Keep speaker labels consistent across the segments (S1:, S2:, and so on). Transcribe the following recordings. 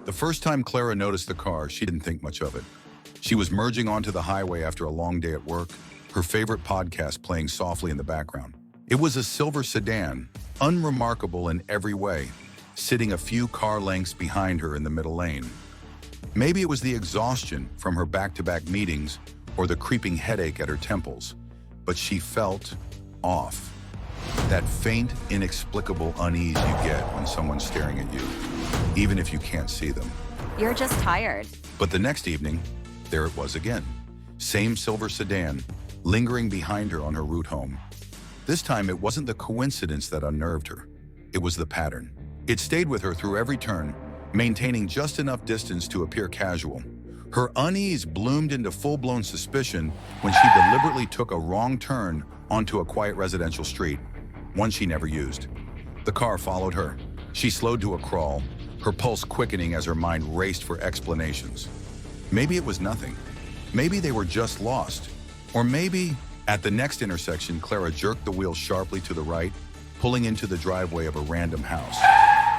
S1: The first time Clara noticed the car, she didn't think much of it. She was merging onto the highway after a long day at work, her favorite podcast playing softly in the background. It was a silver sedan, unremarkable in every way, sitting a few car lengths behind her in the middle lane. Maybe it was the exhaustion from her back-to-back meetings or the creeping headache at her temples, but she felt off. That faint, inexplicable unease you get when someone's staring at you, even if you can't see them.
S2: You're just tired.
S1: But the next evening, there it was again. Same silver sedan, lingering behind her on her route home. This time, it wasn't the coincidence that unnerved her. It was the pattern. It stayed with her through every turn, maintaining just enough distance to appear casual. Her unease bloomed into full-blown suspicion when she deliberately took a wrong turn onto a quiet residential street, one she never used. The car followed her. She slowed to a crawl, her pulse quickening as her mind raced for explanations. Maybe it was nothing. Maybe they were just lost. Or maybe, at the next intersection, Clara jerked the wheel sharply to the right, pulling into the driveway of a random house.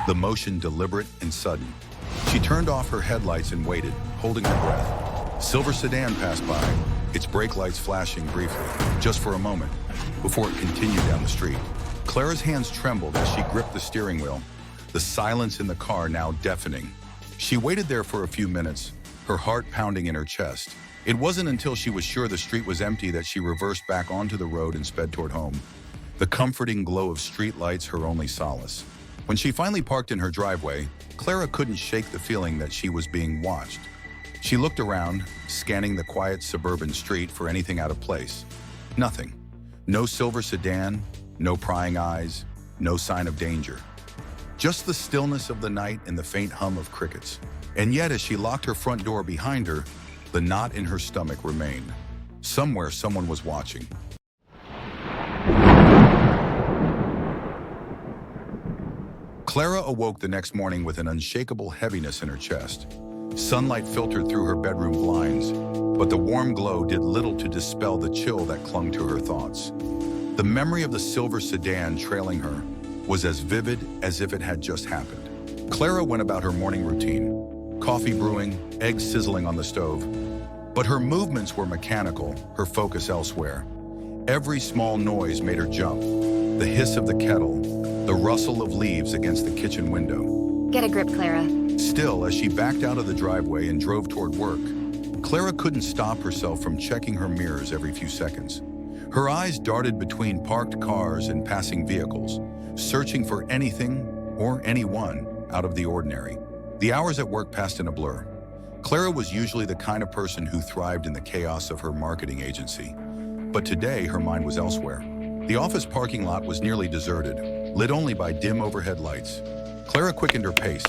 S1: The motion deliberate and sudden. She turned off her headlights and waited, holding her breath. Silver sedan passed by, its brake lights flashing briefly, just for a moment, before it continued down the street. Clara's hands trembled as she gripped the steering wheel, the silence in the car now deafening. She waited there for a few minutes, her heart pounding in her chest. It wasn't until she was sure the street was empty that she reversed back onto the road and sped toward home, the comforting glow of street lights her only solace. When she finally parked in her driveway, Clara couldn't shake the feeling that she was being watched. She looked around, scanning the quiet suburban street for anything out of place. Nothing. No silver sedan, no prying eyes, no sign of danger. Just the stillness of the night and the faint hum of crickets. And yet, as she locked her front door behind her, the knot in her stomach remained. Somewhere, someone was watching. Clara awoke the next morning with an unshakable heaviness in her chest. Sunlight filtered through her bedroom blinds, but the warm glow did little to dispel the chill that clung to her thoughts. The memory of the silver sedan trailing her was as vivid as if it had just happened. Clara went about her morning routine, coffee brewing, eggs sizzling on the stove. But her movements were mechanical, her focus elsewhere. Every small noise made her jump. The hiss of the kettle, the rustle of leaves against the kitchen window.
S2: Get a grip, Clara.
S1: Still, as she backed out of the driveway and drove toward work, Clara couldn't stop herself from checking her mirrors every few seconds. Her eyes darted between parked cars and passing vehicles, searching for anything or anyone out of the ordinary. The hours at work passed in a blur. Clara was usually the kind of person who thrived in the chaos of her marketing agency. But today, her mind was elsewhere. The office parking lot was nearly deserted, lit only by dim overhead lights. Clara quickened her pace,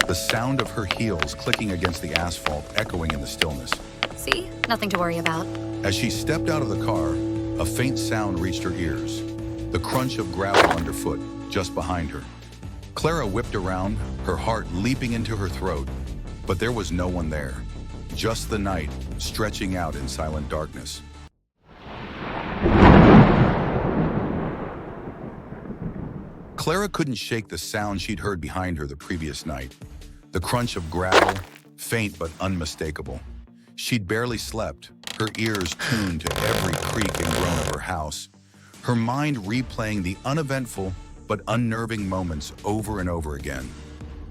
S1: the sound of her heels clicking against the asphalt echoing in the stillness.
S2: See? Nothing to worry about.
S1: As she stepped out of the car, a faint sound reached her ears, the crunch of gravel underfoot, just behind her. Clara whipped around, her heart leaping into her throat, but there was no one there, just the night stretching out in silent darkness. Clara couldn't shake the sound she'd heard behind her the previous night, the crunch of gravel, faint but unmistakable. She'd barely slept, her ears tuned to every creak and groan of her house, her mind replaying the uneventful but unnerving moments over and over again.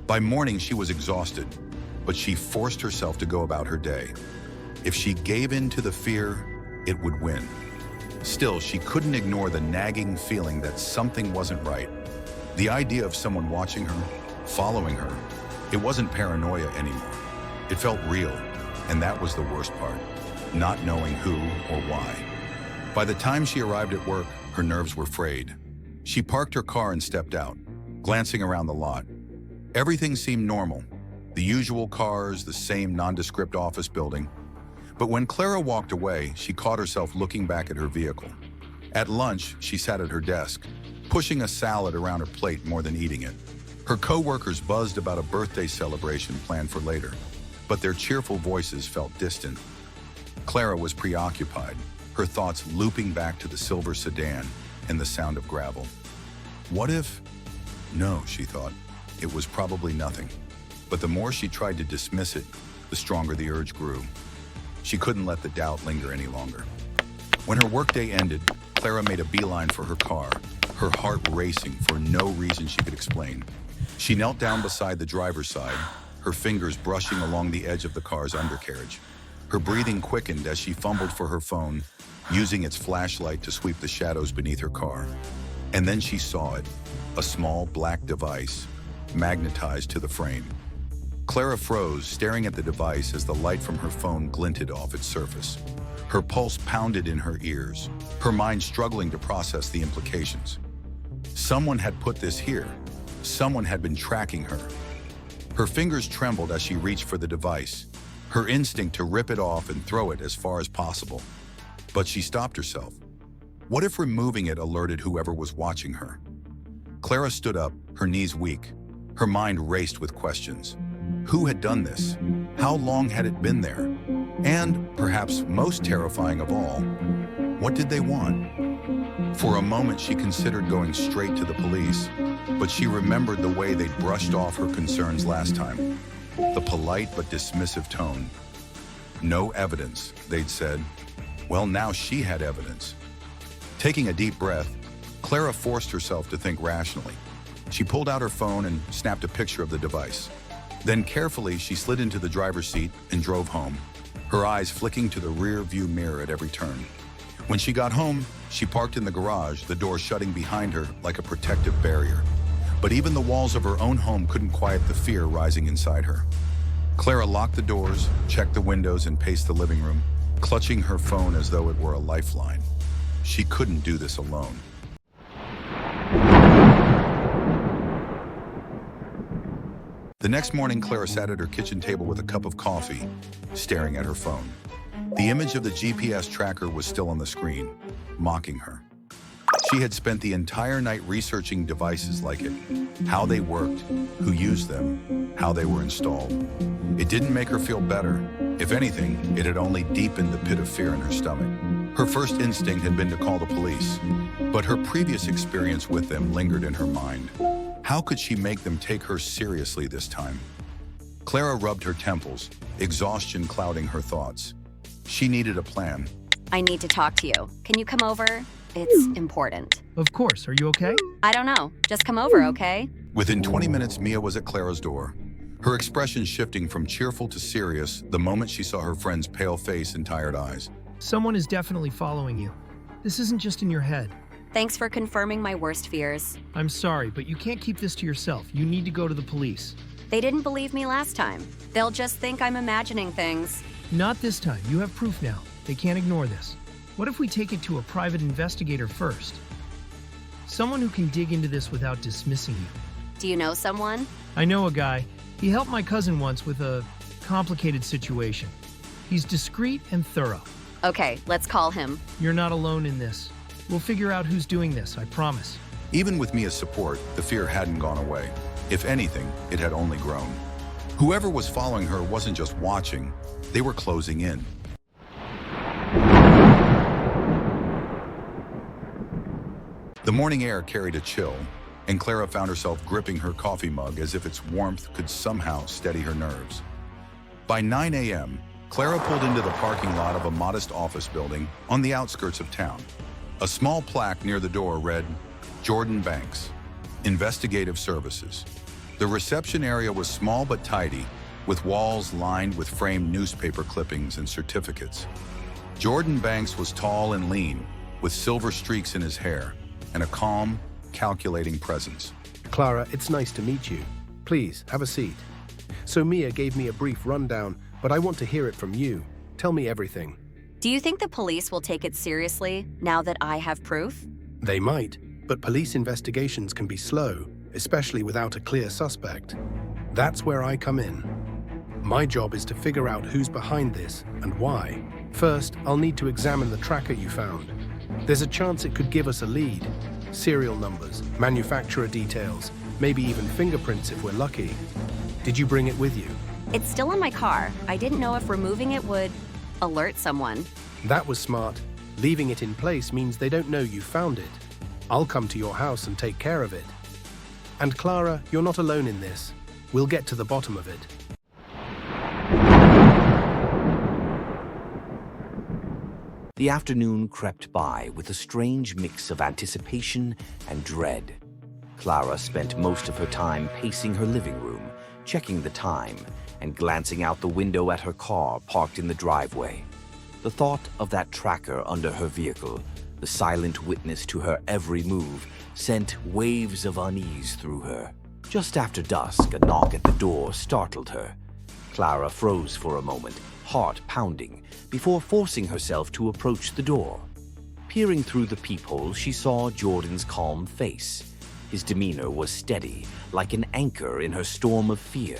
S1: By morning, she was exhausted, but she forced herself to go about her day. If she gave in to the fear, it would win. Still, she couldn't ignore the nagging feeling that something wasn't right. The idea of someone watching her, following her, it wasn't paranoia anymore. It felt real, and that was the worst part, not knowing who or why. By the time she arrived at work, her nerves were frayed. She parked her car and stepped out, glancing around the lot. Everything seemed normal. The usual cars, the same nondescript office building. But when Clara walked away, she caught herself looking back at her vehicle. At lunch, she sat at her desk, pushing a salad around her plate more than eating it. Her co-workers buzzed about a birthday celebration planned for later, but their cheerful voices felt distant. Clara was preoccupied, her thoughts looping back to the silver sedan and the sound of gravel. What if? No, she thought. It was probably nothing. But the more she tried to dismiss it, the stronger the urge grew. She couldn't let the doubt linger any longer. When her workday ended, Clara made a beeline for her car, her heart racing for no reason she could explain. She knelt down beside the driver's side, her fingers brushing along the edge of the car's undercarriage. Her breathing quickened as she fumbled for her phone, using its flashlight to sweep the shadows beneath her car. And then she saw it, a small black device, magnetized to the frame. Clara froze, staring at the device as the light from her phone glinted off its surface. Her pulse pounded in her ears, her mind struggling to process the implications. Someone had put this here. Someone had been tracking her. Her fingers trembled as she reached for the device, her instinct to rip it off and throw it as far as possible. But she stopped herself. What if removing it alerted whoever was watching her? Clara stood up, her knees weak. Her mind raced with questions. Who had done this? How long had it been there? And, perhaps most terrifying of all, what did they want? For a moment, she considered going straight to the police, but she remembered the way they'd brushed off her concerns last time. The polite but dismissive tone. No evidence, they'd said. Well, now she had evidence. Taking a deep breath, Clara forced herself to think rationally. She pulled out her phone and snapped a picture of the device. Then carefully, she slid into the driver's seat and drove home, her eyes flicking to the rear view mirror at every turn. When she got home, she parked in the garage, the door shutting behind her like a protective barrier. But even the walls of her own home couldn't quiet the fear rising inside her. Clara locked the doors, checked the windows, and paced the living room, clutching her phone as though it were a lifeline. She couldn't do this alone. The next morning, Clara sat at her kitchen table with a cup of coffee, staring at her phone. The image of the GPS tracker was still on the screen, mocking her. She had spent the entire night researching devices like it, how they worked, who used them, how they were installed. It didn't make her feel better. If anything, it had only deepened the pit of fear in her stomach. Her first instinct had been to call the police, but her previous experience with them lingered in her mind. How could she make them take her seriously this time? Clara rubbed her temples, exhaustion clouding her thoughts. She needed a plan.
S2: I need to talk to you. Can you come over? It's important.
S3: Of course. Are you okay?
S2: I don't know. Just come over, okay?
S1: Within 20 minutes, Mia was at Clara's door, her expression shifting from cheerful to serious the moment she saw her friend's pale face and tired eyes.
S3: Someone is definitely following you. This isn't just in your head.
S2: Thanks for confirming my worst fears.
S3: I'm sorry, but you can't keep this to yourself. You need to go to the police.
S2: They didn't believe me last time. They'll just think I'm imagining things.
S3: Not this time. You have proof now. They can't ignore this. What if we take it to a private investigator first? Someone who can dig into this without dismissing you.
S2: Do you know someone?
S3: I know a guy. He helped my cousin once with a complicated situation. He's discreet and thorough.
S2: Okay, let's call him.
S3: You're not alone in this. We'll figure out who's doing this, I promise.
S1: Even with Mia's support, the fear hadn't gone away. If anything, it had only grown. Whoever was following her wasn't just watching, they were closing in. The morning air carried a chill, and Clara found herself gripping her coffee mug as if its warmth could somehow steady her nerves. By 9 a.m., Clara pulled into the parking lot of a modest office building on the outskirts of town. A small plaque near the door read, Jordan Banks, Investigative Services. The reception area was small but tidy, with walls lined with framed newspaper clippings and certificates. Jordan Banks was tall and lean, with silver streaks in his hair, and a calm, calculating presence.
S4: Clara, it's nice to meet you. Please, have a seat. So Mia gave me a brief rundown, but I want to hear it from you. Tell me everything.
S2: Do you think the police will take it seriously now that I have proof?
S4: They might, but police investigations can be slow, especially without a clear suspect. That's where I come in. My job is to figure out who's behind this and why. First, I'll need to examine the tracker you found. There's a chance it could give us a lead. Serial numbers, manufacturer details, maybe even fingerprints if we're lucky. Did you bring it with you?
S2: It's still in my car. I didn't know if removing it would alert someone.
S4: That was smart. Leaving it in place means they don't know you found it. I'll come to your house and take care of it. And Clara, you're not alone in this. We'll get to the bottom of it.
S5: The afternoon crept by with a strange mix of anticipation and dread. Clara spent most of her time pacing her living room, checking the time, and glancing out the window at her car parked in the driveway. The thought of that tracker under her vehicle, the silent witness to her every move, sent waves of unease through her. Just after dusk, a knock at the door startled her. Clara froze for a moment, heart pounding, before forcing herself to approach the door. Peering through the peephole, she saw Jordan's calm face. His demeanor was steady, like an anchor in her storm of fear.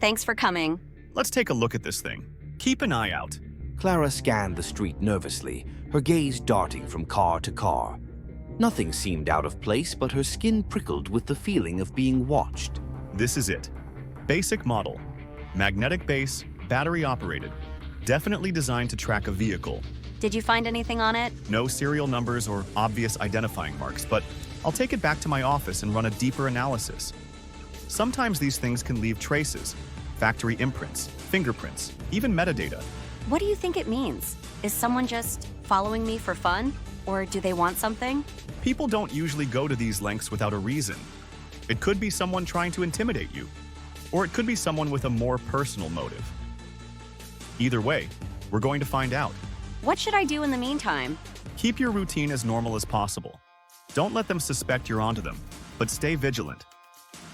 S2: Thanks for coming.
S6: Let's take a look at this thing. Keep an eye out.
S5: Clara scanned the street nervously, her gaze darting from car to car. Nothing seemed out of place, but her skin prickled with the feeling of being watched.
S6: This is it. Basic model. Magnetic base, battery operated. Definitely designed to track a vehicle.
S2: Did you find anything on it?
S6: No serial numbers or obvious identifying marks, but I'll take it back to my office and run a deeper analysis. Sometimes these things can leave traces, factory imprints, fingerprints, even metadata.
S2: What do you think it means? Is someone just following me for fun? Or do they want something?
S6: People don't usually go to these lengths without a reason. It could be someone trying to intimidate you, or it could be someone with a more personal motive. Either way, we're going to find out.
S2: What should I do in the meantime?
S6: Keep your routine as normal as possible. Don't let them suspect you're onto them, but stay vigilant.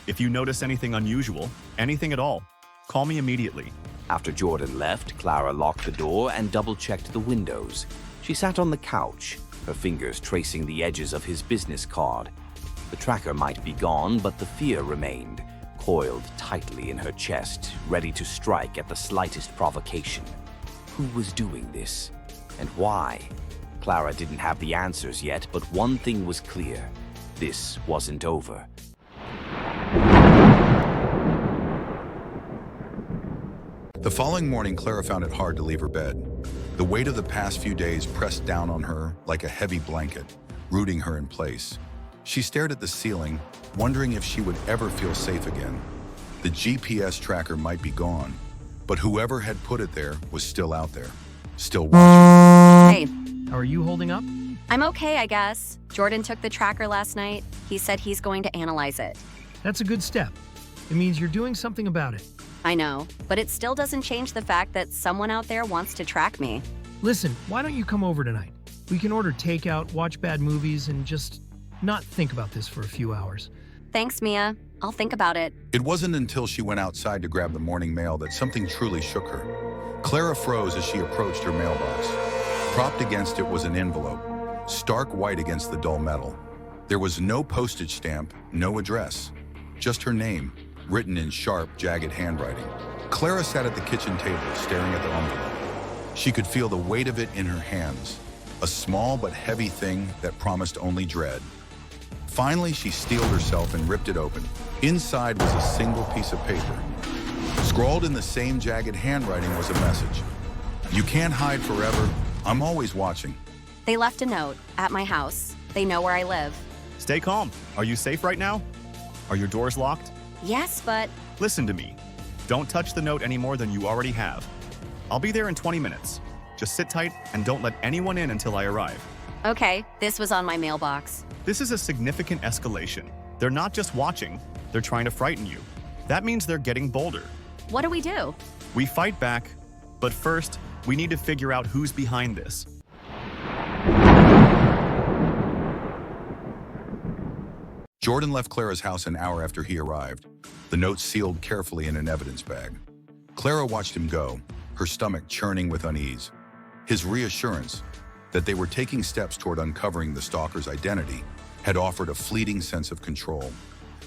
S6: If you notice anything unusual, anything at all, call me immediately.
S5: After Jordan left, Clara locked the door and double-checked the windows. She sat on the couch, her fingers tracing the edges of his business card. The tracker might be gone, but the fear remained, coiled tightly in her chest, ready to strike at the slightest provocation. Who was doing this? And why? Clara didn't have the answers yet, but one thing was clear. This wasn't over.
S1: The following morning, Clara found it hard to leave her bed. The weight of the past few days pressed down on her like a heavy blanket, rooting her in place. She stared at the ceiling, wondering if she would ever feel safe again. The GPS tracker might be gone, but whoever had put it there was still out there, still watching.
S2: Hey,
S3: How are you holding up?
S2: I'm okay, I guess. Jordan took the tracker last night. He said he's going to analyze it.
S3: That's a good step. It means you're doing something about it.
S2: I know, but it still doesn't change the fact that someone out there wants to track me.
S3: Listen, why don't you come over tonight? We can order takeout, watch bad movies, and just not think about this for a few hours.
S2: Thanks, Mia. I'll think about it.
S1: It wasn't until she went outside to grab the morning mail that something truly shook her. Clara froze as she approached her mailbox. Propped against it was an envelope, stark white against the dull metal. There was no postage stamp, no address, just her name, written in sharp, jagged handwriting. Clara sat at the kitchen table, staring at the envelope. She could feel the weight of it in her hands, a small but heavy thing that promised only dread. Finally, she steeled herself and ripped it open. Inside was a single piece of paper. Scrawled in the same jagged handwriting was a message. "You can't hide forever. I'm always watching."
S2: They left a note at my house. They know where I live.
S6: Stay calm. Are you safe right now? Are your doors locked?
S2: Yes, but
S6: Listen to me. Don't touch the note any more than you already have. I'll be there in 20 minutes. Just sit tight and don't let anyone in until I arrive.
S2: okay, this was on my mailbox.
S6: This is a significant escalation. They're not just watching, they're trying to frighten you. That means they're getting bolder.
S2: What do we do?
S6: We fight back, but first, we need to figure out who's behind this.
S1: Jordan left Clara's house an hour after he arrived, the note sealed carefully in an evidence bag. Clara watched him go, her stomach churning with unease. His reassurance that they were taking steps toward uncovering the stalker's identity had offered a fleeting sense of control.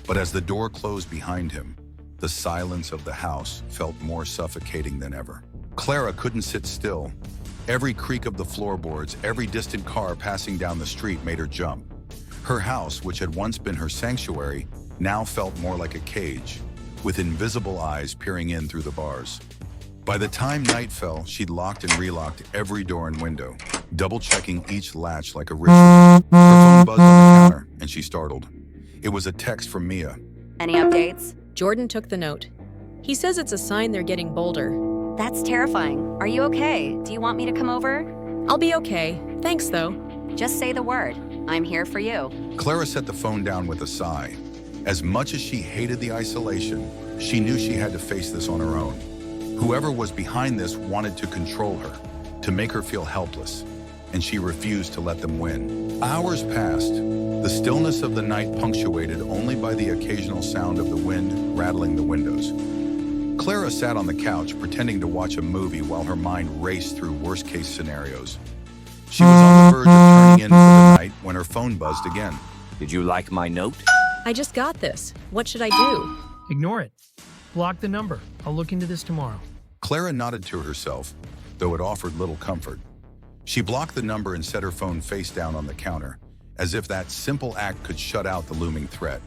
S1: But as the door closed behind him, the silence of the house felt more suffocating than ever. Clara couldn't sit still. Every creak of the floorboards, every distant car passing down the street made her jump. Her house, which had once been her sanctuary, now felt more like a cage, with invisible eyes peering in through the bars. By the time night fell, she'd locked and relocked every door and window, double-checking each latch like a ritual. Her phone buzzed on the counter, and she startled. It was a text from Mia.
S2: Any updates?
S7: Jordan took the note. He says it's a sign they're getting bolder.
S2: That's terrifying. Are you okay? Do you want me to come over?
S7: I'll be okay. Thanks, though.
S2: Just say the word. I'm here for you.
S1: Clara set the phone down with a sigh. As much as she hated the isolation, she knew she had to face this on her own. Whoever was behind this wanted to control her, to make her feel helpless, and she refused to let them win. Hours passed, the stillness of the night punctuated only by the occasional sound of the wind rattling the windows. Clara sat on the couch pretending to watch a movie while her mind raced through worst-case scenarios. She was on the verge of turning in for the night when her phone buzzed again.
S5: Did you like my note?
S7: I just got this. What should I do?
S3: Ignore it. Block the number. I'll look into this tomorrow.
S1: Clara nodded to herself, though it offered little comfort. She blocked the number and set her phone face down on the counter, as if that simple act could shut out the looming threat.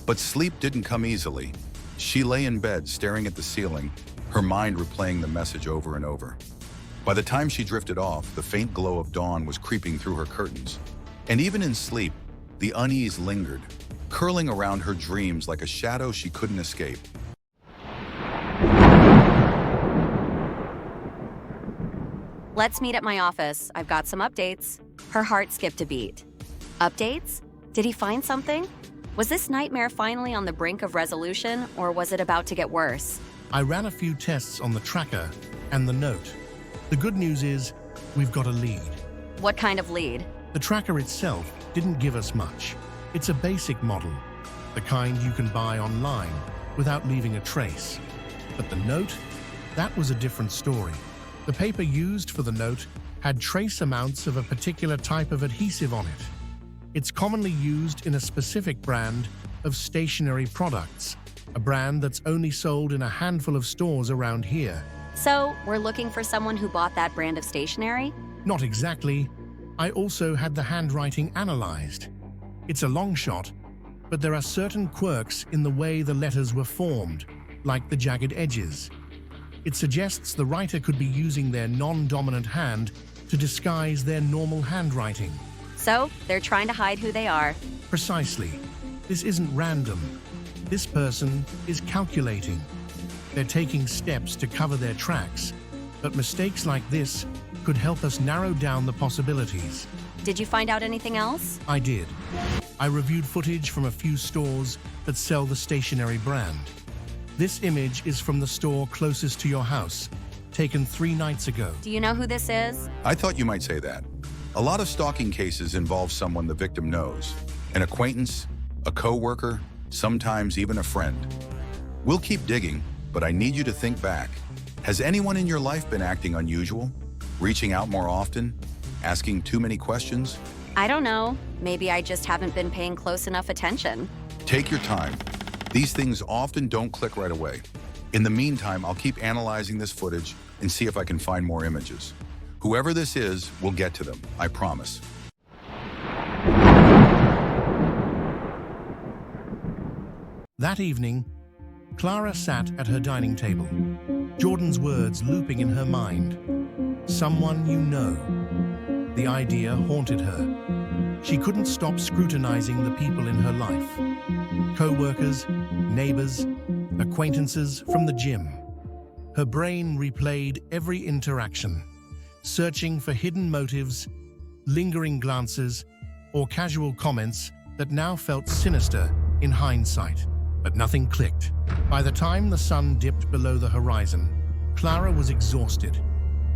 S1: But sleep didn't come easily. She lay in bed, staring at the ceiling, her mind replaying the message over and over. By the time she drifted off, the faint glow of dawn was creeping through her curtains. And even in sleep, the unease lingered, curling around her dreams like a shadow she couldn't escape.
S2: Let's meet at my office. I've got some updates. Her heart skipped a beat. Updates? Did he find something? Was this nightmare finally on the brink of resolution, or was it about to get worse?
S4: I ran a few tests on the tracker and the note. The good news is, we've got a lead.
S2: What kind of lead?
S4: The tracker itself didn't give us much. It's a basic model, the kind you can buy online without leaving a trace. But the note? That was a different story. The paper used for the note had trace amounts of a particular type of adhesive on it. It's commonly used in a specific brand of stationery products, a brand that's only sold in a handful of stores around here.
S2: So, we're looking for someone who bought that brand of stationery?
S4: Not exactly. I also had the handwriting analyzed. It's a long shot, but there are certain quirks in the way the letters were formed, like the jagged edges. It suggests the writer could be using their non-dominant hand to disguise their normal handwriting.
S2: So, they're trying to hide who they are.
S4: Precisely. This isn't random. This person is calculating. They're taking steps to cover their tracks, but mistakes like this could help us narrow down the possibilities.
S2: Did you find out anything else?
S4: I did. I reviewed footage from a few stores that sell the stationery brand. This image is from the store closest to your house, taken 3 nights ago.
S2: Do you know who this is?
S1: I thought you might say that. A lot of stalking cases involve someone the victim knows. An acquaintance, a co-worker, sometimes even a friend. We'll keep digging, but I need you to think back. Has anyone in your life been acting unusual? Reaching out more often? Asking too many questions?
S2: I don't know. Maybe I just haven't been paying close enough attention.
S1: Take your time. These things often don't click right away. In the meantime, I'll keep analyzing this footage and see if I can find more images. Whoever this is, we'll get to them, I promise.
S4: That evening, Clara sat at her dining table, Jordan's words looping in her mind. Someone you know. The idea haunted her. She couldn't stop scrutinizing the people in her life. Co-workers, neighbors, acquaintances from the gym. Her brain replayed every interaction, searching for hidden motives, lingering glances, or casual comments that now felt sinister in hindsight. But nothing clicked. By the time the sun dipped below the horizon, Clara was exhausted.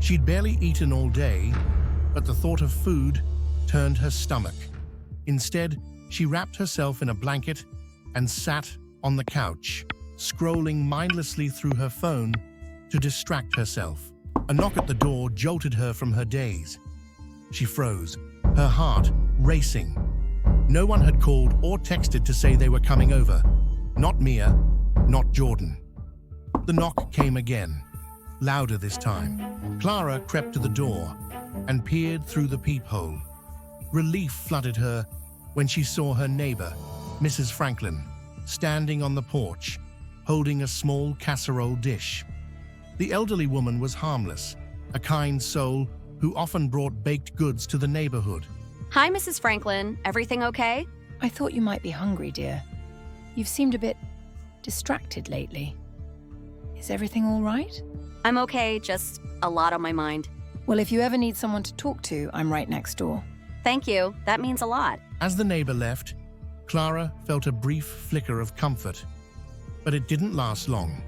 S4: She'd barely eaten all day, but the thought of food turned her stomach. Instead, she wrapped herself in a blanket and sat on the couch, scrolling mindlessly through her phone to distract herself. A knock at the door jolted her from her daze. She froze, her heart racing. No one had called or texted to say they were coming over. Not Mia, not Jordan. The knock came again, louder this time. Clara crept to the door and peered through the peephole. Relief flooded her when she saw her neighbor, Mrs. Franklin, standing on the porch, holding a small casserole dish. The elderly woman was harmless, a kind soul who often brought baked goods to the neighborhood.
S2: Hi, Mrs. Franklin. Everything okay?
S8: I thought you might be hungry, dear. You've seemed a bit distracted lately. Is everything all right?
S2: I'm okay, just a lot on my mind.
S8: Well, if you ever need someone to talk to, I'm right next door.
S2: Thank you, that means a lot.
S9: As the neighbor left, Clara felt a brief flicker of comfort, but it didn't last long.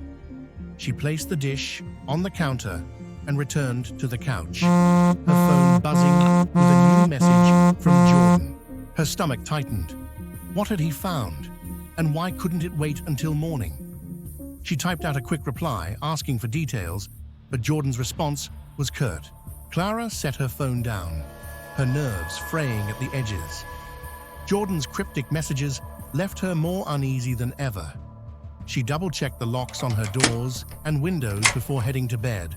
S9: She placed the dish on the counter and returned to the couch, her phone buzzing with a new message from Jordan. Her stomach tightened. What had he found, and why couldn't it wait until morning? She typed out a quick reply asking for details, but Jordan's response was curt. Clara set her phone down, her nerves fraying at the edges. Jordan's cryptic messages left her more uneasy than ever. She double-checked the locks on her doors and windows before heading to bed,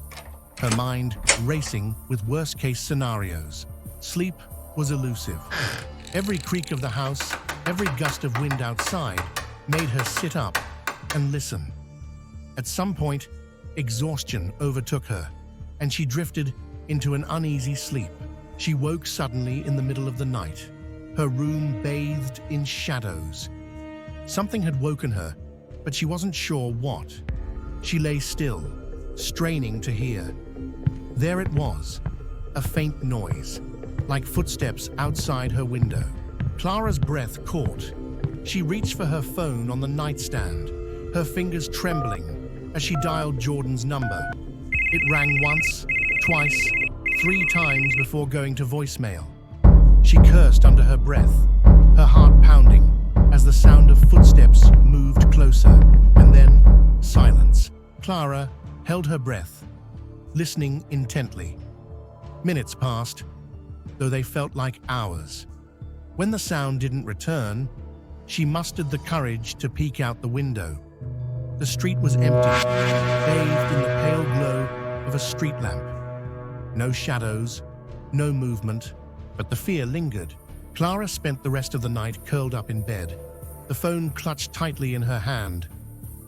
S9: her mind racing with worst-case scenarios. Sleep was elusive. Every creak of the house, every gust of wind outside made her sit up and listen. At some point, exhaustion overtook her, and she drifted into an uneasy sleep. She woke suddenly in the middle of the night, her room bathed in shadows. Something had woken her, but she wasn't sure what. She lay still, straining to hear. There it was, a faint noise, like footsteps outside her window. Clara's breath caught. She reached for her phone on the nightstand, her fingers trembling as she dialed Jordan's number. It rang once, twice, 3 times before going to voicemail. She cursed under her breath, her heart pounding as the sound of footsteps moved closer, and then silence. Clara held her breath, listening intently. Minutes passed, though they felt like hours. When the sound didn't return, she mustered the courage to peek out the window. The street was empty, bathed in the pale glow of a street lamp. No shadows, no movement, but the fear lingered. Clara spent the rest of the night curled up in bed, the phone clutched tightly in her hand.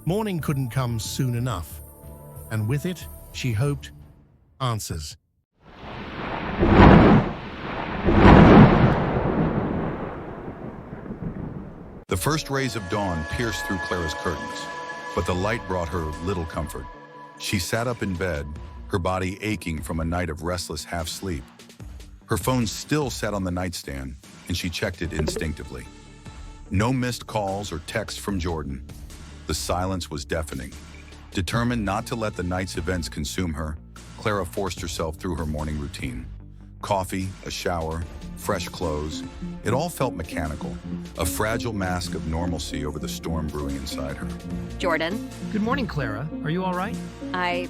S9: Morning couldn't come soon enough, and with it, she hoped, answers.
S1: The first rays of dawn pierced through Clara's curtains, but the light brought her little comfort. She sat up in bed, her body aching from a night of restless half-sleep. Her phone still sat on the nightstand, and she checked it instinctively. No missed calls or texts from Jordan. The silence was deafening. Determined not to let the night's events consume her, Clara forced herself through her morning routine. Coffee, a shower, fresh clothes. It all felt mechanical, a fragile mask of normalcy over the storm brewing inside her.
S2: Jordan?
S3: Good morning, Clara. Are you all right?
S2: I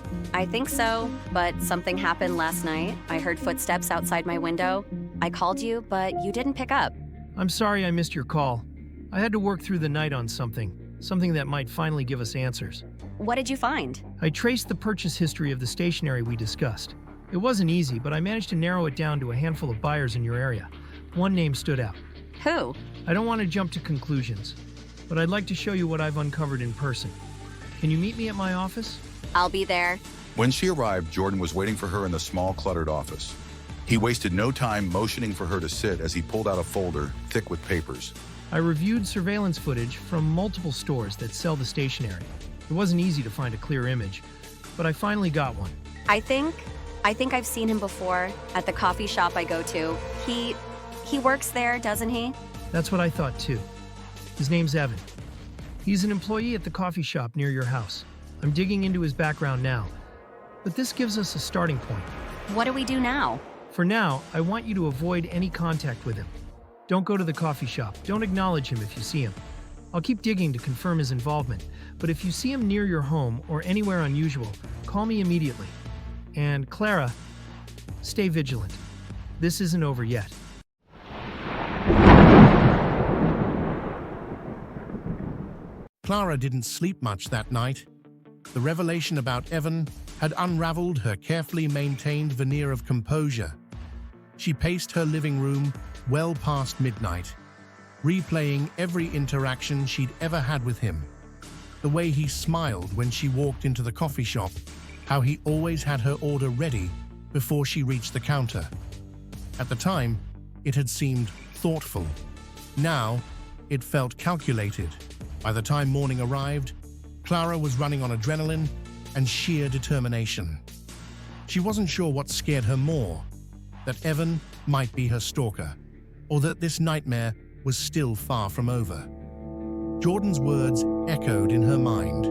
S2: think so, but something happened last night. I heard footsteps outside my window. I called you, but you didn't pick up.
S3: I'm sorry I missed your call. I had to work through the night on something that might finally give us answers.
S2: What did you find?
S3: I traced the purchase history of the stationery we discussed. It wasn't easy, but I managed to narrow it down to a handful of buyers in your area. One name stood out.
S2: Who?
S3: I don't want to jump to conclusions, but I'd like to show you what I've uncovered in person. Can you meet me at my office?
S2: I'll be there.
S1: When she arrived, Jordan was waiting for her in the small, cluttered office. He wasted no time motioning for her to sit as he pulled out a folder thick with papers.
S3: I reviewed surveillance footage from multiple stores that sell the stationery. It wasn't easy to find a clear image, but I finally got one.
S2: I think I've seen him before at the coffee shop I go to. He works there, doesn't he?
S3: That's what I thought too. His name's Evan. He's an employee at the coffee shop near your house. I'm digging into his background now, but this gives us a starting point.
S2: What do we do now?
S3: For now, I want you to avoid any contact with him. Don't go to the coffee shop. Don't acknowledge him if you see him. I'll keep digging to confirm his involvement, but if you see him near your home or anywhere unusual, call me immediately. And Clara, stay vigilant. This isn't over yet.
S9: Clara didn't sleep much that night. The revelation about Evan had unraveled her carefully maintained veneer of composure. She paced her living room well past midnight, replaying every interaction she'd ever had with him. The way he smiled when she walked into the coffee shop, how he always had her order ready before she reached the counter. At the time, it had seemed thoughtful. Now, it felt calculated. By the time morning arrived, Clara was running on adrenaline and sheer determination. She wasn't sure what scared her more, that Evan might be her stalker, or that this nightmare was still far from over. Jordan's words echoed in her mind.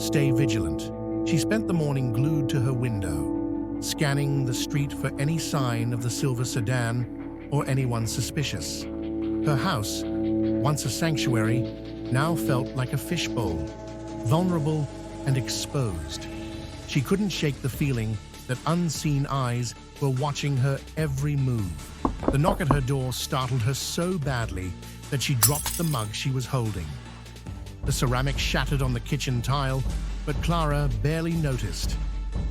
S9: Stay vigilant. She spent the morning glued to her window, scanning the street for any sign of the silver sedan or anyone suspicious. Her house, once a sanctuary, now felt like a fishbowl, vulnerable and exposed. She couldn't shake the feeling that unseen eyes were watching her every move. The knock at her door startled her so badly that she dropped the mug she was holding. The ceramic shattered on the kitchen tile, but Clara barely noticed.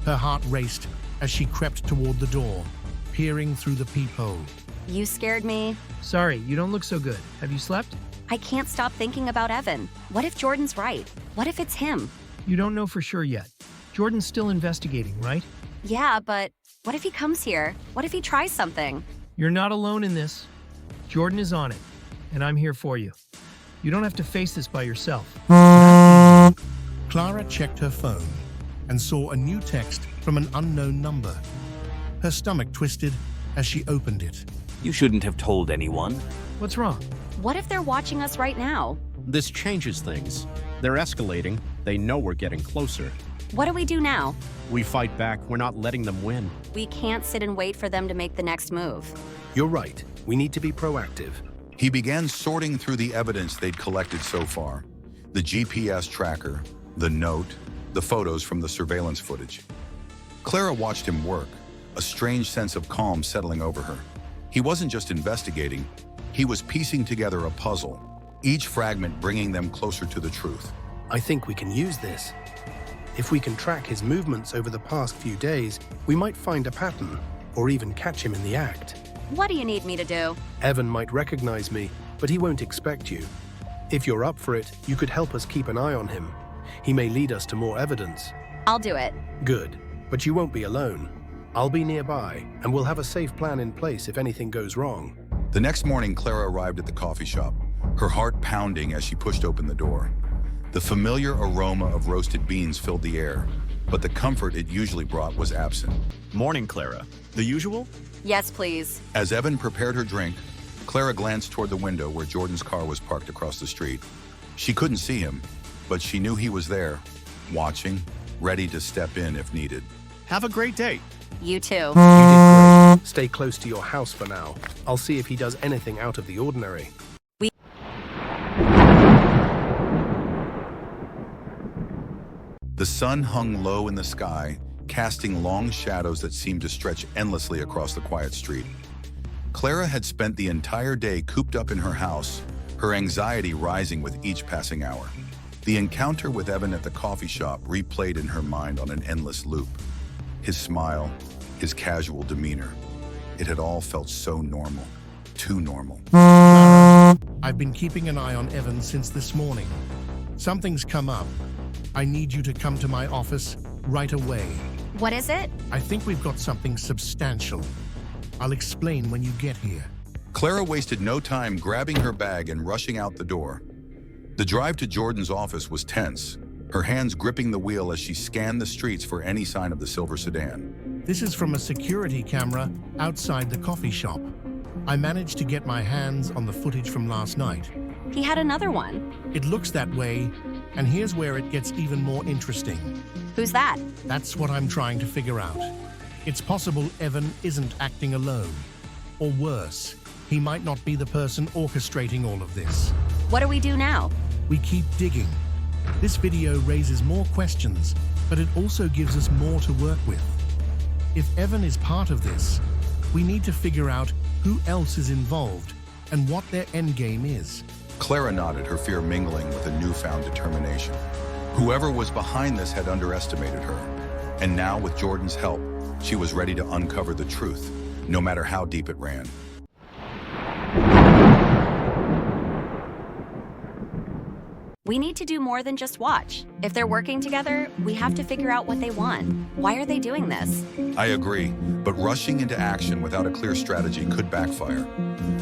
S9: Her heart raced as she crept toward the door, peering through the peephole.
S2: You scared me.
S3: Sorry, you don't look so good. Have you slept?
S2: I can't stop thinking about Evan. What if Jordan's right? What if it's him?
S3: You don't know for sure yet. Jordan's still investigating, right?
S2: Yeah, but what if he comes here? What if he tries something?
S3: You're not alone in this. Jordan is on it, and I'm here for you. You don't have to face this by yourself.
S9: Clara checked her phone and saw a new text from an unknown number. Her stomach twisted as she opened it.
S5: You shouldn't have told anyone.
S3: What's wrong?
S2: What if they're watching us right now?
S10: This changes things. They're escalating. They know we're getting closer.
S2: What do we do now?
S10: We fight back. We're not letting them win.
S2: We can't sit and wait for them to make the next move.
S4: You're right. We need to be proactive.
S1: He began sorting through the evidence they'd collected so far. The GPS tracker, the note, the photos from the surveillance footage. Clara watched him work, a strange sense of calm settling over her. He wasn't just investigating, he was piecing together a puzzle, each fragment bringing them closer to the truth.
S4: I think we can use this. If we can track his movements over the past few days, we might find a pattern, or even catch him in the act.
S2: What do you need me to do?
S4: Evan might recognize me, but he won't expect you. If you're up for it, you could help us keep an eye on him. He may lead us to more evidence.
S2: I'll do it.
S4: Good, but you won't be alone. I'll be nearby, and we'll have a safe plan in place if anything goes wrong.
S1: The next morning, Clara arrived at the coffee shop, her heart pounding as she pushed open the door. The familiar aroma of roasted beans filled the air, but the comfort it usually brought was absent.
S6: Morning, Clara. The usual?
S2: Yes, please.
S1: As Evan prepared her drink, Clara glanced toward the window where Jordan's car was parked across the street. She couldn't see him, but she knew he was there, watching, ready to step in if needed.
S6: Have a great day.
S2: You too.
S4: You did great. Stay close to your house for now. I'll see if he does anything out of the ordinary.
S1: The sun hung low in the sky, casting long shadows that seemed to stretch endlessly across the quiet street. Clara had spent the entire day cooped up in her house, her anxiety rising with each passing hour. The encounter with Evan at the coffee shop replayed in her mind on an endless loop. His smile, his casual demeanor. It had all felt so normal, too normal.
S9: I've been keeping an eye on Evan since this morning. Something's come up. I need you to come to my office right away.
S2: What is it?
S9: I think we've got something substantial. I'll explain when you get here.
S1: Clara wasted no time grabbing her bag and rushing out the door. The drive to Jordan's office was tense, her hands gripping the wheel as she scanned the streets for any sign of the silver sedan.
S9: This is from a security camera outside the coffee shop. I managed to get my hands on the footage from last night.
S2: He had another one.
S9: It looks that way, and here's where it gets even more interesting.
S2: Who's that?
S9: That's what I'm trying to figure out. It's possible Evan isn't acting alone. Or worse, he might not be the person orchestrating all of this.
S2: What do we do now?
S9: We keep digging. This video raises more questions, but it also gives us more to work with. If Evan is part of this, we need to figure out who else is involved and what their endgame is.
S1: Clara nodded, her fear mingling with a newfound determination. Whoever was behind this had underestimated her, and now with Jordan's help, she was ready to uncover the truth, no matter how deep it ran.
S2: We need to do more than just watch. If they're working together, we have to figure out what they want. Why are they doing this?
S1: I agree, but rushing into action without a clear strategy could backfire.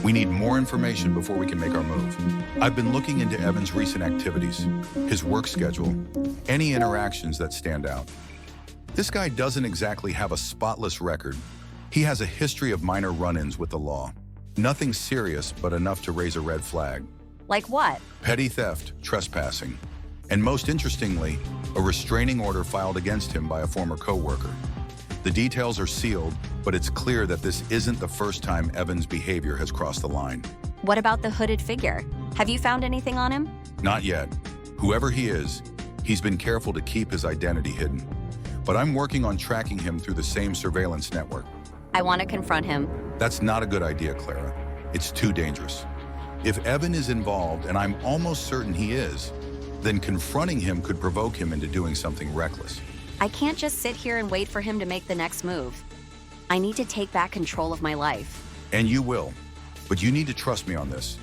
S1: We need more information before we can make our move. I've been looking into Evan's recent activities, his work schedule, any interactions that stand out. This guy doesn't exactly have a spotless record. He has a history of minor run-ins with the law. Nothing serious, but enough to raise a red flag.
S2: Like what?
S1: Petty theft, trespassing, and most interestingly, a restraining order filed against him by a former co-worker. The details are sealed, but it's clear that this isn't the first time Evan's behavior has crossed the line.
S2: What about the hooded figure? Have you found anything on him?
S1: Not yet. Whoever he is, he's been careful to keep his identity hidden. But I'm working on tracking him through the same surveillance network.
S2: I want to confront him.
S1: That's not a good idea, Clara. It's too dangerous. If Evan is involved, and I'm almost certain he is, then confronting him could provoke him into doing something reckless.
S2: I can't just sit here and wait for him to make the next move. I need to take back control of my life.
S1: And you will. But you need to trust me on this.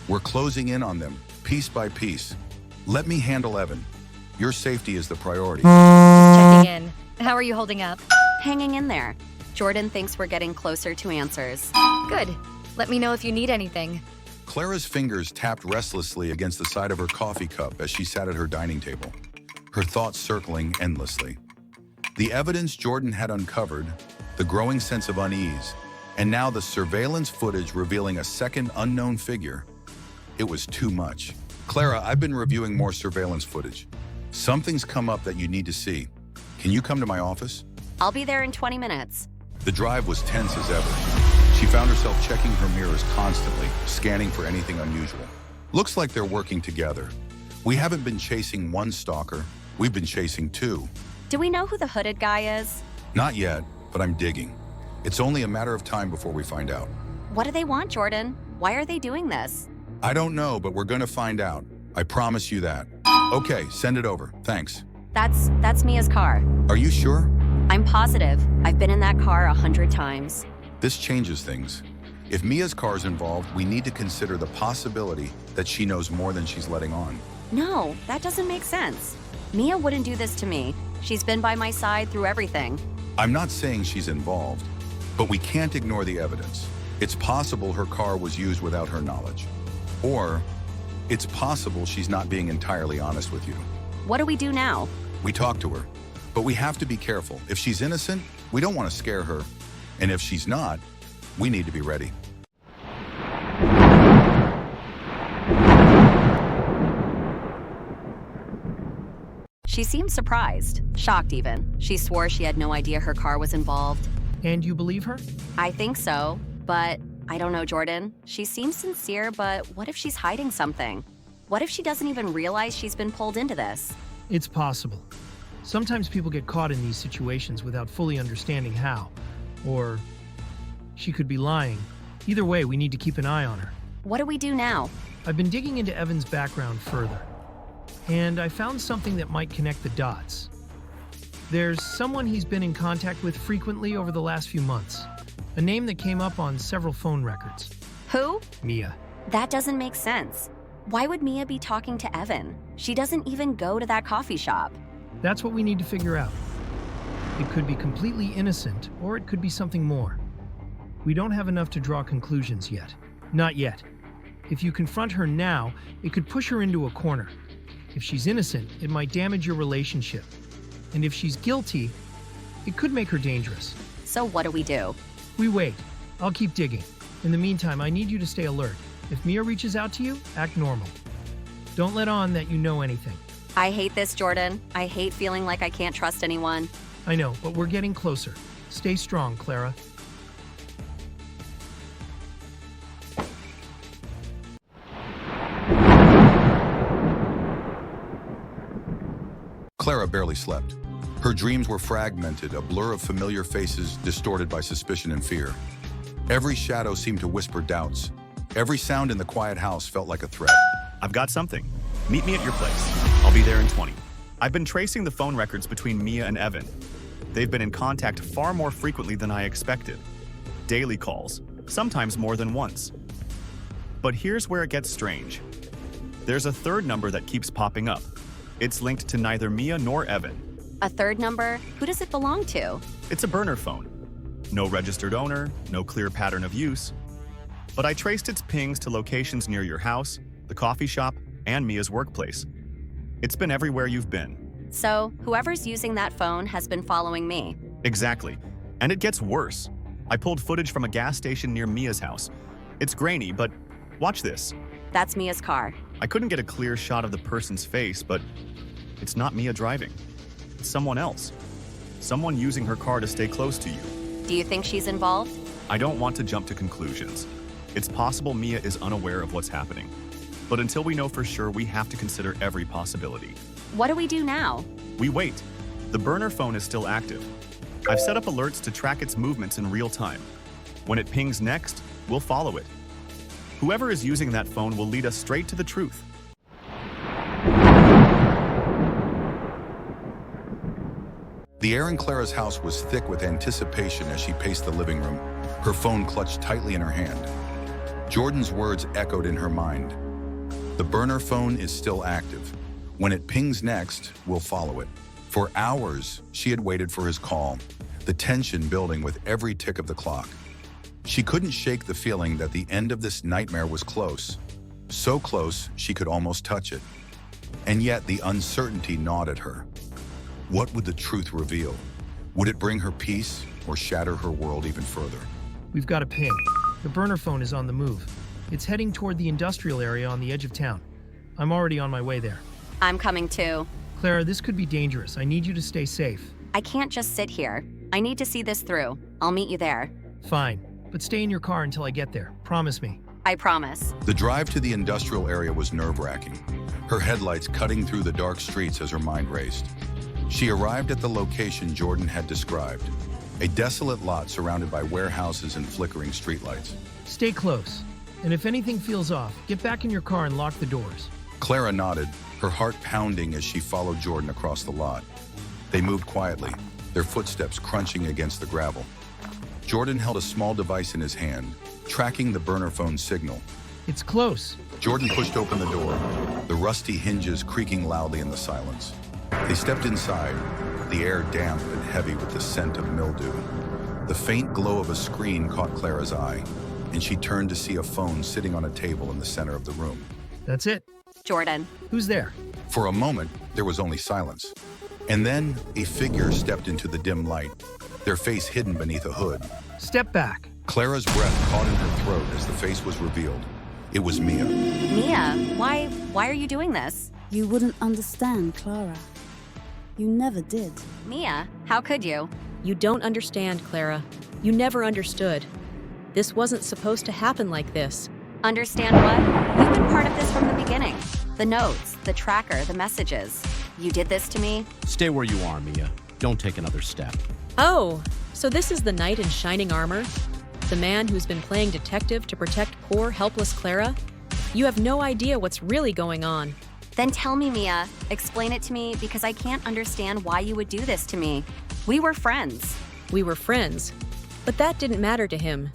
S1: We're closing in on them, piece by piece. Let me handle Evan. Your safety is the priority.
S11: Checking in. How are you holding up?
S2: Hanging in there. Jordan thinks we're getting closer to answers.
S11: Good. Let me know if you need anything.
S1: Clara's fingers tapped restlessly against the side of her coffee cup as she sat at her dining table, her thoughts circling endlessly. The evidence Jordan had uncovered, the growing sense of unease, and now the surveillance footage revealing a second unknown figure. It was too much. Clara, I've been reviewing more surveillance footage. Something's come up that you need to see. Can you come to my office?
S2: I'll be there in 20 minutes.
S1: The drive was tense as ever. She found herself checking her mirrors constantly, scanning for anything unusual. Looks like they're working together. We haven't been chasing one stalker, we've been chasing two.
S2: Do we know who the hooded guy is?
S1: Not yet, but I'm digging. It's only a matter of time before we find out.
S2: What do they want, Jordan? Why are they doing this?
S1: I don't know, but we're gonna find out. I promise you that. Okay, send it over. Thanks.
S2: That's Mia's car.
S1: Are you sure?
S2: I'm positive. I've been in that car 100 times.
S1: This changes things. If Mia's car's involved, we need to consider the possibility that she knows more than she's letting on.
S2: No, that doesn't make sense. Mia wouldn't do this to me. She's been by my side through everything.
S1: I'm not saying she's involved, but we can't ignore the evidence. It's possible her car was used without her knowledge. Or it's possible she's not being entirely honest with you.
S2: What do we do now?
S1: We talk to her, but we have to be careful. If she's innocent, we don't want to scare her. And if she's not, we need to be ready.
S2: She seemed surprised, shocked even. She swore she had no idea her car was involved.
S3: And you believe her?
S2: I think so, but I don't know, Jordan. She seems sincere, but what if she's hiding something? What if she doesn't even realize she's been pulled into this?
S3: It's possible. Sometimes people get caught in these situations without fully understanding how. Or she could be lying. Either way, we need to keep an eye on her.
S2: What do we do now?
S3: I've been digging into Evan's background further, and I found something that might connect the dots. There's someone he's been in contact with frequently over the last few months. A name that came up on several phone records.
S2: Who?
S3: Mia.
S2: That doesn't make sense. Why would Mia be talking to Evan? She doesn't even go to that coffee shop.
S3: That's what we need to figure out. It could be completely innocent, or it could be something more. We don't have enough to draw conclusions yet. Not yet. If you confront her now, it could push her into a corner. If she's innocent, it might damage your relationship. And if she's guilty, it could make her dangerous.
S2: So what do we do?
S3: We wait. I'll keep digging. In the meantime, I need you to stay alert. If Mia reaches out to you, act normal. Don't let on that you know anything.
S2: I hate this, Jordan. I hate feeling like I can't trust anyone.
S3: I know, but we're getting closer. Stay strong, Clara.
S1: Clara barely slept. Her dreams were fragmented, a blur of familiar faces distorted by suspicion and fear. Every shadow seemed to whisper doubts. Every sound in the quiet house felt like a threat.
S6: I've got something. Meet me at your place. I'll be there in 20. I've been tracing the phone records between Mia and Evan. They've been in contact far more frequently than I expected. Daily calls, sometimes more than once. But here's where it gets strange. There's a third number that keeps popping up. It's linked to neither Mia nor Evan.
S2: A third number? Who does it belong to?
S6: It's a burner phone. No registered owner, no clear pattern of use. But I traced its pings to locations near your house, the coffee shop, and Mia's workplace. It's been everywhere you've been.
S2: So, whoever's using that phone has been following me.
S6: Exactly. And it gets worse. I pulled footage from a gas station near Mia's house. It's grainy, but watch this.
S2: That's Mia's car.
S6: I couldn't get a clear shot of the person's face, but it's not Mia driving. It's someone else. Someone using her car to stay close to you.
S2: Do you think she's involved?
S6: I don't want to jump to conclusions. It's possible Mia is unaware of what's happening. But until we know for sure, we have to consider every possibility.
S2: What do we do now?
S6: We wait. The burner phone is still active. I've set up alerts to track its movements in real time. When it pings next, we'll follow it. Whoever is using that phone will lead us straight to the truth.
S1: The air in Clara's house was thick with anticipation as she paced the living room, her phone clutched tightly in her hand. Jordan's words echoed in her mind. The burner phone is still active. When it pings next, we'll follow it. For hours, she had waited for his call, the tension building with every tick of the clock. She couldn't shake the feeling that the end of this nightmare was close. So close, she could almost touch it. And yet the uncertainty gnawed at her. What would the truth reveal? Would it bring her peace or shatter her world even further?
S3: We've got a ping. The burner phone is on the move. It's heading toward the industrial area on the edge of town. I'm already on my way there.
S2: I'm coming too.
S3: Clara, this could be dangerous. I need you to stay safe.
S2: I can't just sit here. I need to see this through. I'll meet you there.
S3: Fine, but stay in your car until I get there. Promise me.
S2: I promise.
S1: The drive to the industrial area was nerve-wracking, her headlights cutting through the dark streets as her mind raced. She arrived at the location Jordan had described, a desolate lot surrounded by warehouses and flickering streetlights.
S3: Stay close, and if anything feels off, get back in your car and lock the doors.
S1: Clara nodded, her heart pounding as she followed Jordan across the lot. They moved quietly, their footsteps crunching against the gravel. Jordan held a small device in his hand, tracking the burner phone signal.
S3: It's close.
S1: Jordan pushed open the door, the rusty hinges creaking loudly in the silence. They stepped inside, the air damp and heavy with the scent of mildew. The faint glow of a screen caught Clara's eye, and she turned to see a phone sitting on a table in the center of the room.
S3: That's it.
S2: Jordan.
S3: Who's there?
S1: For a moment, there was only silence. And then a figure stepped into the dim light, their face hidden beneath a hood.
S3: Step back.
S1: Clara's breath caught in her throat as the face was revealed. It was Mia.
S2: Mia, why are you doing this?
S12: You wouldn't understand, Clara. You never did.
S2: Mia, how could you?
S7: You don't understand, Clara. You never understood. This wasn't supposed to happen like this.
S2: Understand what? You've been part of this from the beginning. The notes, the tracker, the messages. You did this to me?
S10: Stay where you are, Mia. Don't take another step.
S7: Oh, so this is the knight in shining armor? The man who's been playing detective to protect poor, helpless Clara? You have no idea what's really going on.
S2: Then tell me, Mia. Explain it to me, because I can't understand why you would do this to me. We were friends.
S7: We were friends. But that didn't matter to him.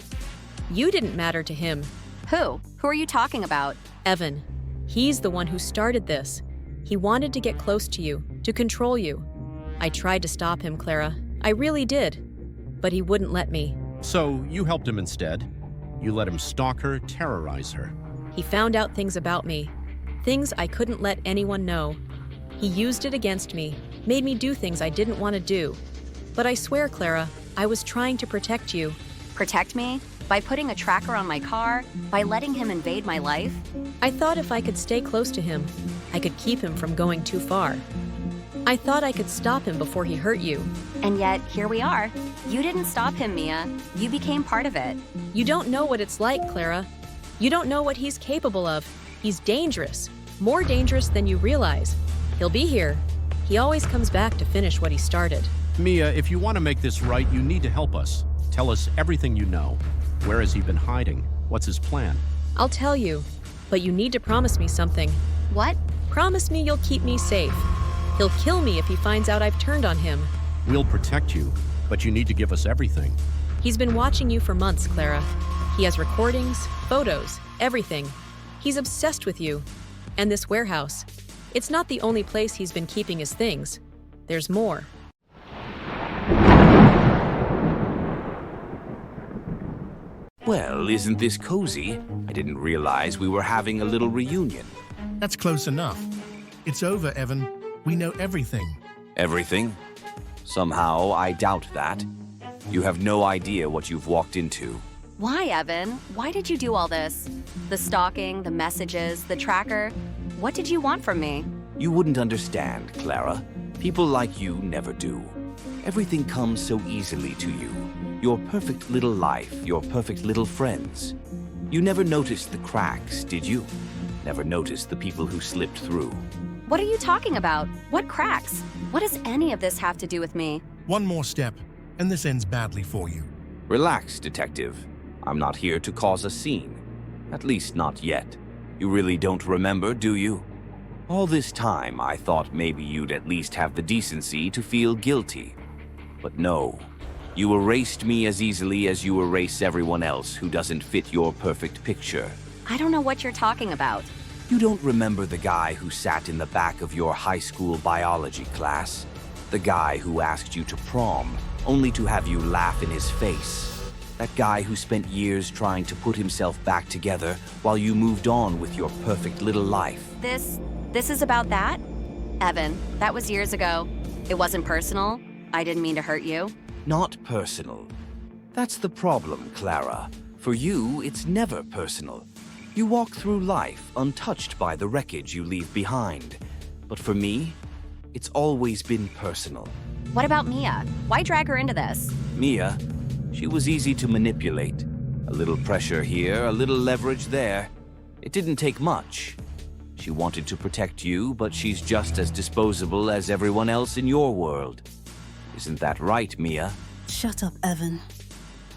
S7: You didn't matter to him.
S2: Who? Who are you talking about?
S7: Evan. He's the one who started this. He wanted to get close to you, to control you. I tried to stop him, Clara. I really did. But he wouldn't let me.
S10: So you helped him instead. You let him stalk her, terrorize her.
S7: He found out things about me. Things I couldn't let anyone know. He used it against me, made me do things I didn't want to do. But I swear, Clara, I was trying to protect you.
S2: Protect me? By putting a tracker on my car? By letting him invade my life?
S7: I thought if I could stay close to him, I could keep him from going too far. I thought I could stop him before he hurt you.
S2: And yet, here we are. You didn't stop him, Mia. You became part of it.
S7: You don't know what it's like, Clara. You don't know what he's capable of. He's dangerous. More dangerous than you realize. He'll be here. He always comes back to finish what he started.
S10: Mia, if you want to make this right, you need to help us. Tell us everything you know. Where has he been hiding? What's his plan?
S7: I'll tell you, but you need to promise me something.
S2: What?
S7: Promise me you'll keep me safe. He'll kill me if he finds out I've turned on him.
S10: We'll protect you, but you need to give us everything.
S7: He's been watching you for months, Clara. He has recordings, photos, everything. He's obsessed with you. And this warehouse. It's not the only place he's been keeping his things. There's more.
S5: Well, isn't this cozy? I didn't realize we were having a little reunion.
S9: That's close enough. It's over, Evan. We know everything.
S5: Everything? Somehow, I doubt that. You have no idea what you've walked into.
S2: Why, Evan? Why did you do all this? The stalking, the messages, the tracker. What did you want from me?
S5: You wouldn't understand, Clara. People like you never do. Everything comes so easily to you. Your perfect little life, your perfect little friends. You never noticed the cracks, did you? Never noticed the people who slipped through.
S2: What are you talking about? What cracks? What does any of this have to do with me?
S9: One more step, and this ends badly for you.
S5: Relax, detective. I'm not here to cause a scene. At least not yet. You really don't remember, do you? All this time, I thought maybe you'd at least have the decency to feel guilty. But no. You erased me as easily as you erase everyone else who doesn't fit your perfect picture.
S2: I don't know what you're talking about.
S5: You don't remember the guy who sat in the back of your high school biology class? The guy who asked you to prom, only to have you laugh in his face? That guy who spent years trying to put himself back together while you moved on with your perfect little life?
S2: This is about that? Evan, that was years ago. It wasn't personal. I didn't mean to hurt you.
S5: Not personal. That's the problem, Clara. For you, it's never personal. You walk through life untouched by the wreckage you leave behind. But for me, it's always been personal.
S2: What about Mia? Why drag her into this?
S5: Mia, she was easy to manipulate. A little pressure here, a little leverage there. It didn't take much. She wanted to protect you, but she's just as disposable as everyone else in your world. Isn't that right, Mia?
S12: Shut up, Evan.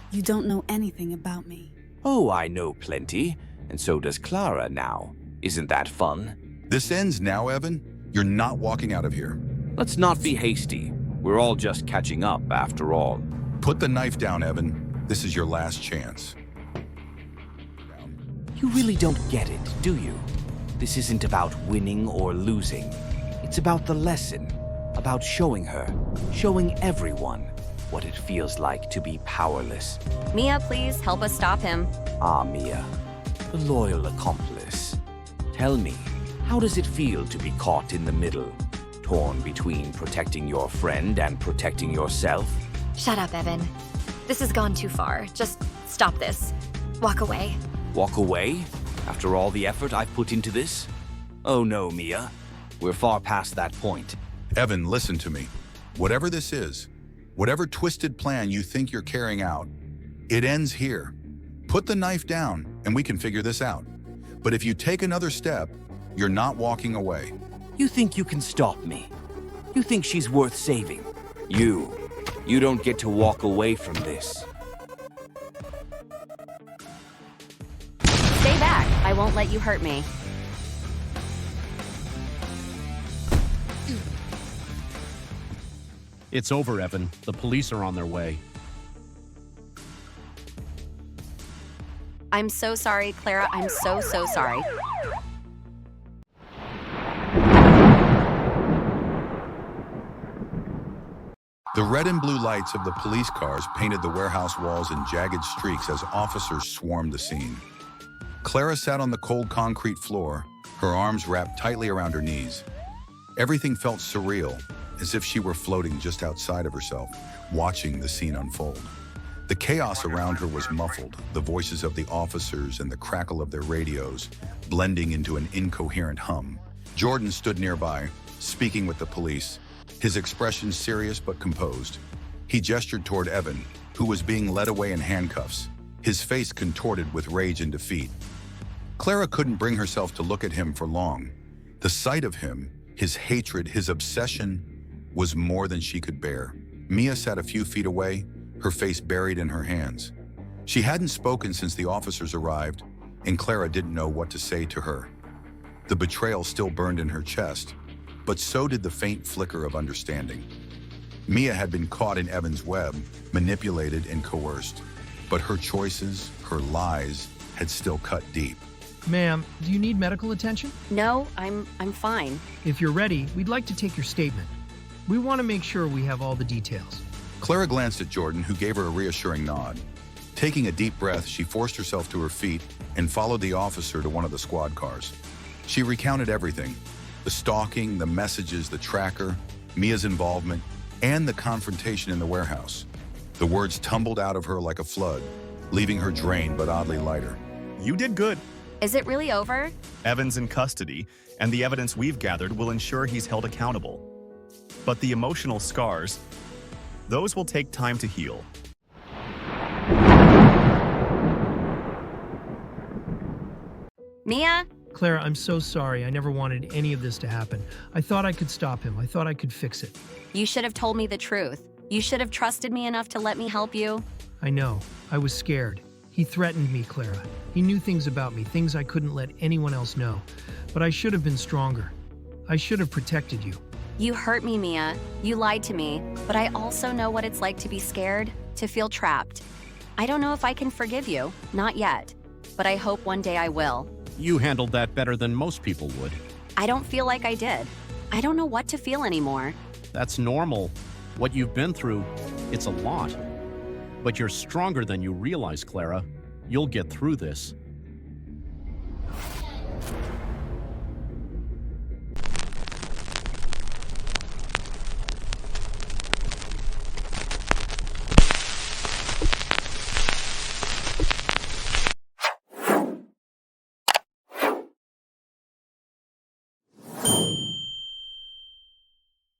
S12: You don't know anything about me.
S5: Oh, I know plenty. And so does Clara now. Isn't that fun?
S1: This ends now, Evan. You're not walking out of here.
S5: Let's not be hasty. We're all just catching up, after all.
S1: Put the knife down, Evan. This is your last chance.
S5: You really don't get it, do you? This isn't about winning or losing. It's about the lesson. About showing her, showing everyone, what it feels like to be powerless.
S2: Mia, please help us stop him.
S5: Ah, Mia. The loyal accomplice. Tell me, how does it feel to be caught in the middle, torn between protecting your friend and protecting yourself?
S11: Shut up, Evan. This has gone too far. Just stop this. Walk away.
S5: Walk away? After all the effort I've put into this? Oh no, Mia. We're far past that point.
S1: Evan, listen to me. Whatever this is, whatever twisted plan you think you're carrying out, it ends here. Put the knife down and we can figure this out. But if you take another step, you're not walking away.
S5: You think you can stop me? You think she's worth saving? You don't get to walk away from this.
S2: Stay back. I won't let you hurt me.
S10: It's over, Evan. The police are on their way.
S2: I'm so sorry, Clara. I'm so sorry.
S1: The red and blue lights of the police cars painted the warehouse walls in jagged streaks as officers swarmed the scene. Clara sat on the cold concrete floor, her arms wrapped tightly around her knees. Everything felt surreal, as if she were floating just outside of herself, watching the scene unfold. The chaos around her was muffled, the voices of the officers and the crackle of their radios blending into an incoherent hum. Jordan stood nearby, speaking with the police, his expression serious but composed. He gestured toward Evan, who was being led away in handcuffs, his face contorted with rage and defeat. Clara couldn't bring herself to look at him for long. The sight of him, his hatred, his obsession, was more than she could bear. Mia sat a few feet away, her face buried in her hands. She hadn't spoken since the officers arrived, and Clara didn't know what to say to her. The betrayal still burned in her chest, but so did the faint flicker of understanding. Mia had been caught in Evan's web, manipulated and coerced, but her choices, her lies, had still cut deep.
S3: Ma'am, do you need medical attention?
S2: No, I'm fine.
S3: If you're ready, we'd like to take your statement. We want to make sure we have all the details.
S1: Clara glanced at Jordan, who gave her a reassuring nod. Taking a deep breath, she forced herself to her feet and followed the officer to one of the squad cars. She recounted everything: the stalking, the messages, the tracker, Mia's involvement, and the confrontation in the warehouse. The words tumbled out of her like a flood, leaving her drained but oddly lighter.
S6: You did good.
S2: Is it really over?
S6: Evan's in custody, and the evidence we've gathered will ensure he's held accountable. But the emotional scars, those will take time to heal.
S2: Mia?
S3: Clara, I'm so sorry. I never wanted any of this to happen. I thought I could stop him. I thought I could fix it.
S2: You should have told me the truth. You should have trusted me enough to let me help you.
S3: I know. I was scared. He threatened me, Clara. He knew things about me, things I couldn't let anyone else know. But I should have been stronger. I should have protected you.
S2: You hurt me, Mia. You lied to me. But I also know what it's like to be scared, to feel trapped. I don't know if I can forgive you. Not yet. But I hope one day I will.
S10: You handled that better than most people would.
S2: I don't feel like I did. I don't know what to feel anymore.
S10: That's normal. What you've been through, it's a lot. But you're stronger than you realize, Clara. You'll get through this.